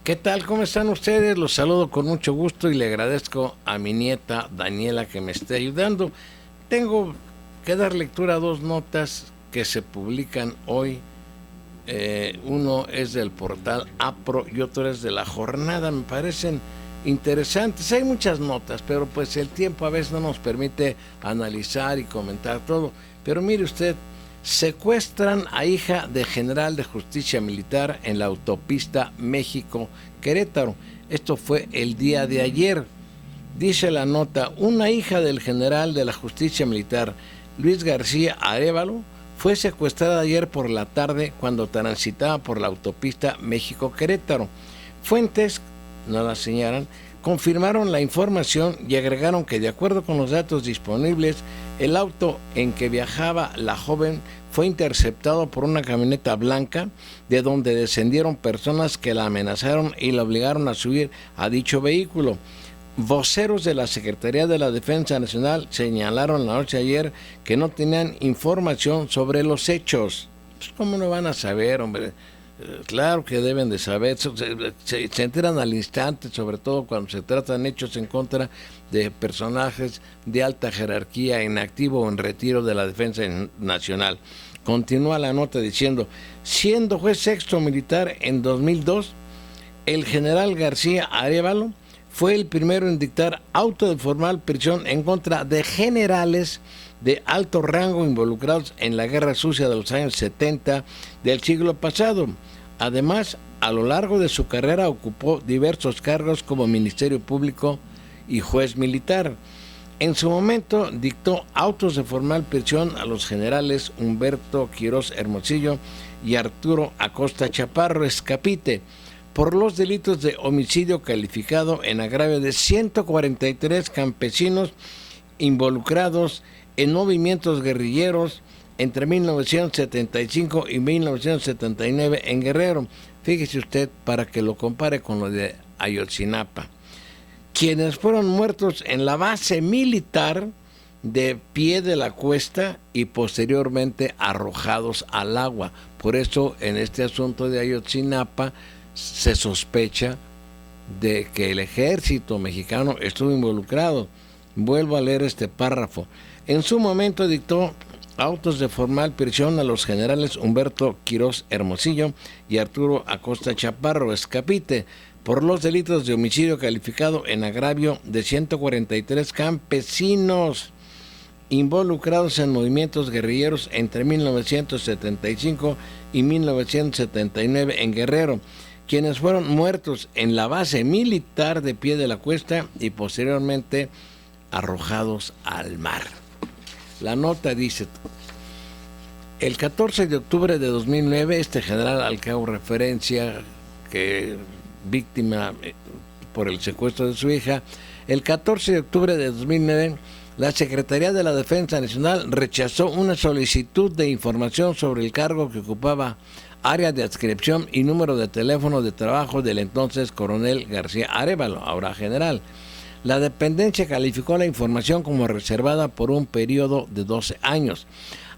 ¿Qué tal? ¿Cómo están ustedes? Los saludo con mucho gusto y le agradezco a mi nieta Daniela que me esté ayudando. Tengo que dar lectura a dos notas que se publican hoy. Uno es del portal APRO y otro es de La Jornada. Me parecen interesantes. Hay muchas notas, pero pues el tiempo a veces no nos permite analizar y comentar todo. Pero mire usted, secuestran a hija de general de justicia militar en la autopista México-Querétaro. Esto fue el día de ayer. Dice la nota, una hija del general de la justicia militar, Luis García Arévalo, fue secuestrada ayer por la tarde cuando transitaba por la autopista México-Querétaro. Fuentes, no la señalan, confirmaron la información y agregaron que de acuerdo con los datos disponibles, el auto en que viajaba la joven fue interceptado por una camioneta blanca de donde descendieron personas que la amenazaron y la obligaron a subir a dicho vehículo. Voceros de la Secretaría de la Defensa Nacional señalaron la noche de ayer que no tenían información sobre los hechos. Pues, ¿cómo no van a saber, hombre? Claro que deben de saber, se enteran al instante, sobre todo cuando se tratan hechos en contra de personajes de alta jerarquía en activo o en retiro de la Defensa Nacional. Continúa la nota diciendo, siendo juez sexto militar en 2002, el general García Arévalo fue el primero en dictar auto de formal prisión en contra de generales de alto rango involucrados en la guerra sucia de los años 70 del siglo pasado. Además, a lo largo de su carrera ocupó diversos cargos como Ministerio Público y juez militar. En su momento dictó autos de formal prisión a los generales Humberto Quirós Hermosillo y Arturo Acosta Chaparro Escapite por los delitos de homicidio calificado en agravio de 143 campesinos involucrados en movimientos guerrilleros entre 1975 y 1979 en Guerrero. Fíjese usted para que lo compare con lo de Ayotzinapa. Quienes fueron muertos en la base militar de Pie de la Cuesta y posteriormente arrojados al agua. Por eso en este asunto de Ayotzinapa se sospecha de que el ejército mexicano estuvo involucrado. Vuelvo a leer este párrafo. En su momento dictó autos de formal prisión a los generales Humberto Quirós Hermosillo y Arturo Acosta Chaparro Escapite por los delitos de homicidio calificado en agravio de 143 campesinos involucrados en movimientos guerrilleros entre 1975 y 1979 en Guerrero, quienes fueron muertos en la base militar de Pie de la Cuesta y posteriormente arrojados al mar. La nota dice, el 14 de octubre de 2009, este general al que hago referencia, que víctima por el secuestro de su hija, el 14 de octubre de 2009, la Secretaría de la Defensa Nacional rechazó una solicitud de información sobre el cargo que ocupaba, área de adscripción y número de teléfono de trabajo del entonces coronel García Arévalo, ahora general. La dependencia calificó la información como reservada por un periodo de 12 años.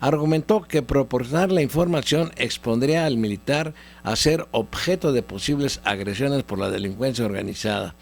Argumentó que proporcionar la información expondría al militar a ser objeto de posibles agresiones por la delincuencia organizada,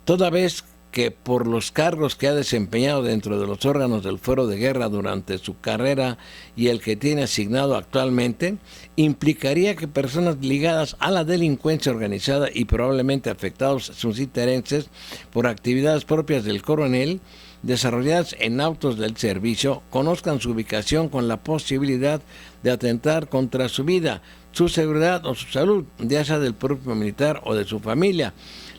toda vez que por los cargos que ha desempeñado dentro de los órganos del fuero de guerra durante su carrera y el que tiene asignado actualmente, implicaría que personas ligadas a la delincuencia organizada y probablemente afectados sus intereses por actividades propias del coronel, desarrolladas en autos del servicio, conozcan su ubicación con la posibilidad de atentar contra su vida, su seguridad o su salud, ya sea del propio militar o de su familia.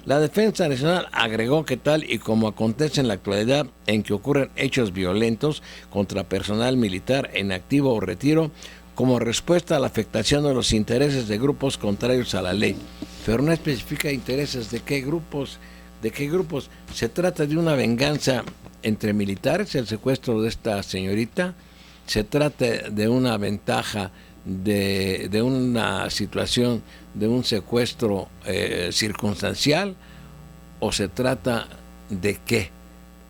La Defensa Nacional agregó que tal y como acontece en la actualidad en que ocurren hechos violentos contra personal militar en activo o retiro, como respuesta a la afectación de los intereses de grupos contrarios a la ley. Pero no especifica intereses de qué grupos. Se trata de una venganza entre militares, el secuestro de esta señorita, se trata de una ventaja de una situación de un secuestro circunstancial, o se trata de qué.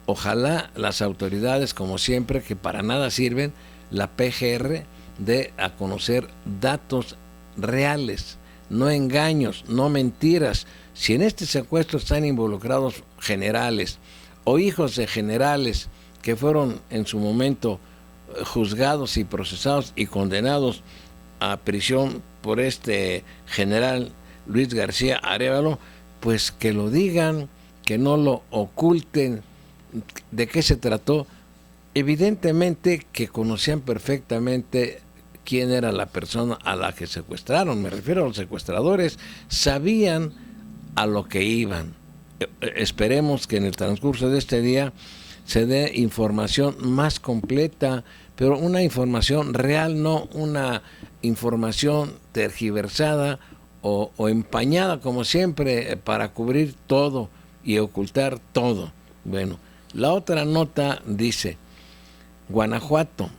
Ojalá las autoridades, como siempre, que para nada sirven, la PGR dé a conocer datos reales no engaños, no mentiras. Si en este secuestro están involucrados generales o hijos de generales que fueron en su momento juzgados y procesados y condenados a prisión por este general Luis García Arévalo, pues que lo digan, que no lo oculten. ¿De qué se trató? Evidentemente que conocían perfectamente quién era la persona a la que secuestraron. Me refiero a los secuestradores. Sabían a lo que iban. Esperemos que en el transcurso de este día se dé información más completa, pero una información real, no una información tergiversada o empañada como siempre para cubrir todo y ocultar todo. Bueno, la otra nota dice: Guanajuato,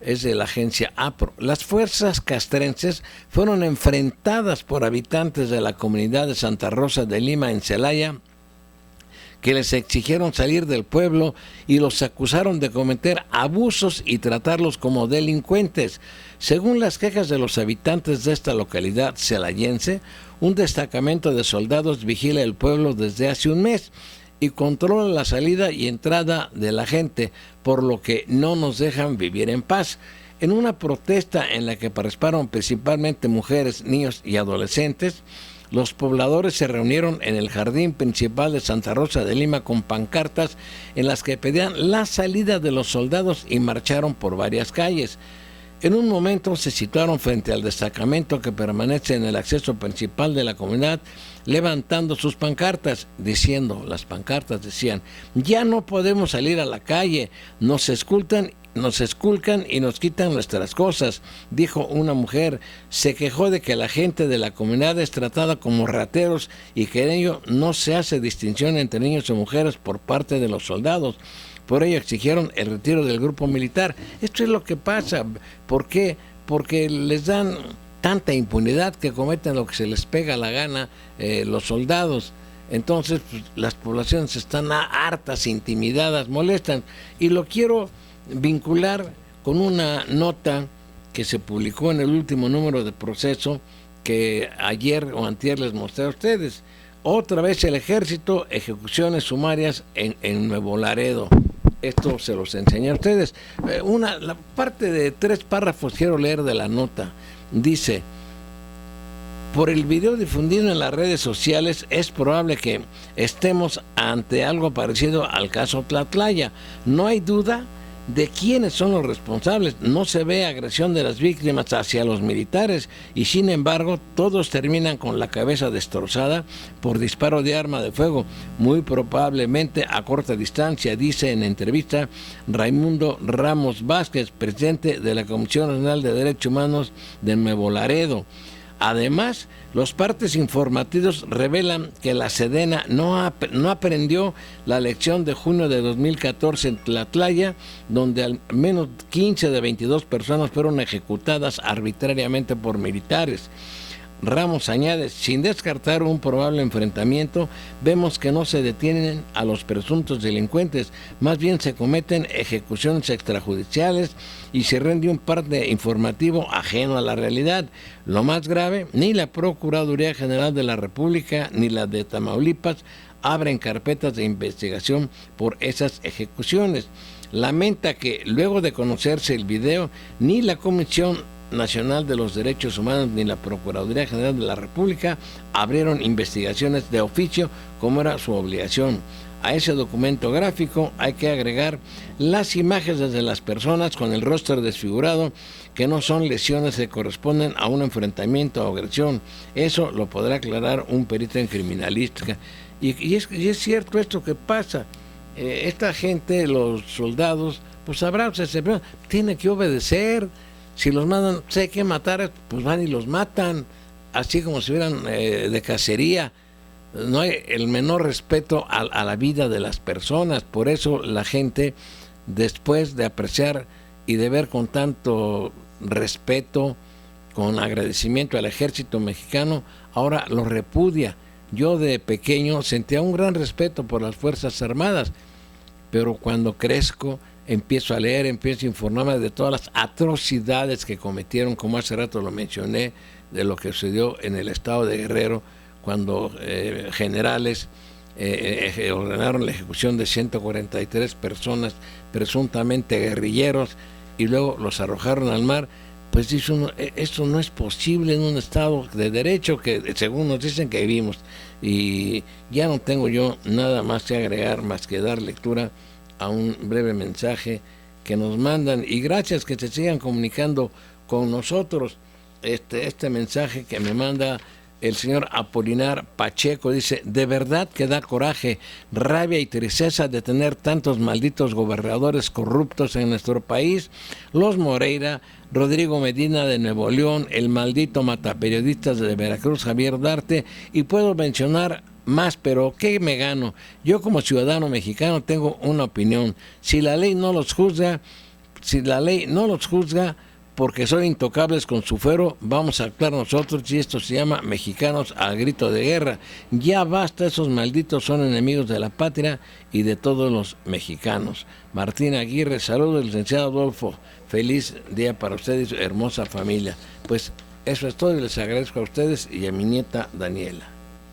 es de la agencia APRO. Las fuerzas castrenses fueron enfrentadas por habitantes de la comunidad de Santa Rosa de Lima en Celaya, que les exigieron salir del pueblo y los acusaron de cometer abusos y tratarlos como delincuentes. Según las quejas de los habitantes de esta localidad celayense, un destacamento de soldados vigila el pueblo desde hace un mes y controla la salida y entrada de la gente, por lo que no nos dejan vivir en paz. En una protesta en la que participaron principalmente mujeres, niños y adolescentes, los pobladores se reunieron en el jardín principal de Santa Rosa de Lima con pancartas en las que pedían la salida de los soldados y marcharon por varias calles. En un momento se situaron frente al destacamento que permanece en el acceso principal de la comunidad, levantando sus pancartas, las pancartas decían: ya no podemos salir a la calle, nos esculcan y nos quitan nuestras cosas, dijo una mujer. Se quejó de que la gente de la comunidad es tratada como rateros y que en ello no se hace distinción entre niños y mujeres por parte de los soldados. Por ello exigieron el retiro del grupo militar. Esto es lo que pasa. ¿Por qué? Porque les dan tanta impunidad que cometen lo que se les pega la gana los soldados. Entonces, pues, las poblaciones están hartas, intimidadas, molestan. Y lo quiero vincular con una nota que se publicó en el último número de Proceso, que ayer o antier les mostré a ustedes. Otra vez el ejército, ejecuciones sumarias en Nuevo Laredo. Esto se los enseñé a ustedes. La parte de 3 párrafos quiero leer de la nota. Dice: por el video difundido en las redes sociales es probable que estemos ante algo parecido al caso Tlatlaya. No hay duda de quiénes son los responsables. No se ve agresión de las víctimas hacia los militares y sin embargo todos terminan con la cabeza destrozada por disparo de arma de fuego, muy probablemente a corta distancia, dice en entrevista Raimundo Ramos Vázquez, presidente de la Comisión Nacional de Derechos Humanos de Nuevo Laredo. Además, los partes informativos revelan que la Sedena no aprendió la lección de junio de 2014 en Tlatlaya, donde al menos 15 de 22 personas fueron ejecutadas arbitrariamente por militares. Ramos añade: sin descartar un probable enfrentamiento, vemos que no se detienen a los presuntos delincuentes, más bien se cometen ejecuciones extrajudiciales y se rinde un parte informativo ajeno a la realidad. Lo más grave, ni la Procuraduría General de la República ni la de Tamaulipas abren carpetas de investigación por esas ejecuciones. Lamenta que luego de conocerse el video, ni la Comisión Nacional de los Derechos Humanos ni la Procuraduría General de la República abrieron investigaciones de oficio como era su obligación. A ese documento gráfico hay que agregar las imágenes de las personas con el rostro desfigurado, que no son lesiones que corresponden a un enfrentamiento o agresión. Eso lo podrá aclarar un perito en criminalística. Y es cierto esto que pasa. Esta gente, los soldados, pues sabrán, tiene que obedecer. Si los mandan, si hay que matar, pues van y los matan, así como si hubieran de cacería. No hay el menor respeto a la vida de las personas. Por eso la gente, después de apreciar y de ver con tanto respeto, con agradecimiento al ejército mexicano, ahora lo repudia. Yo de pequeño sentía un gran respeto por las Fuerzas Armadas, pero cuando crezco empiezo a leer, empiezo a informarme de todas las atrocidades que cometieron, como hace rato lo mencioné, de lo que sucedió en el estado de Guerrero, cuando generales ordenaron la ejecución de 143 personas presuntamente guerrilleros y luego los arrojaron al mar. Pues eso no es posible en un estado de derecho que según nos dicen que vivimos. Y ya no tengo yo nada más que agregar, más que dar lectura a un breve mensaje que nos mandan, y gracias que se sigan comunicando con nosotros. Este mensaje que me manda el señor Apolinar Pacheco dice: de verdad que da coraje, rabia y tristeza de tener tantos malditos gobernadores corruptos en nuestro país. Los Moreira, Rodrigo Medina de Nuevo León, el maldito mataperiodistas de Veracruz, Javier Duarte, y puedo mencionar más, pero ¿qué me gano? Yo como ciudadano mexicano tengo una opinión. Si la ley no los juzga, porque son intocables con su fuero, vamos a actuar nosotros, y esto se llama mexicanos al grito de guerra. Ya basta, esos malditos son enemigos de la patria y de todos los mexicanos. Martín Aguirre, saludos, licenciado Adolfo, feliz día para ustedes y su hermosa familia. Pues eso es todo, y les agradezco a ustedes y a mi nieta Daniela.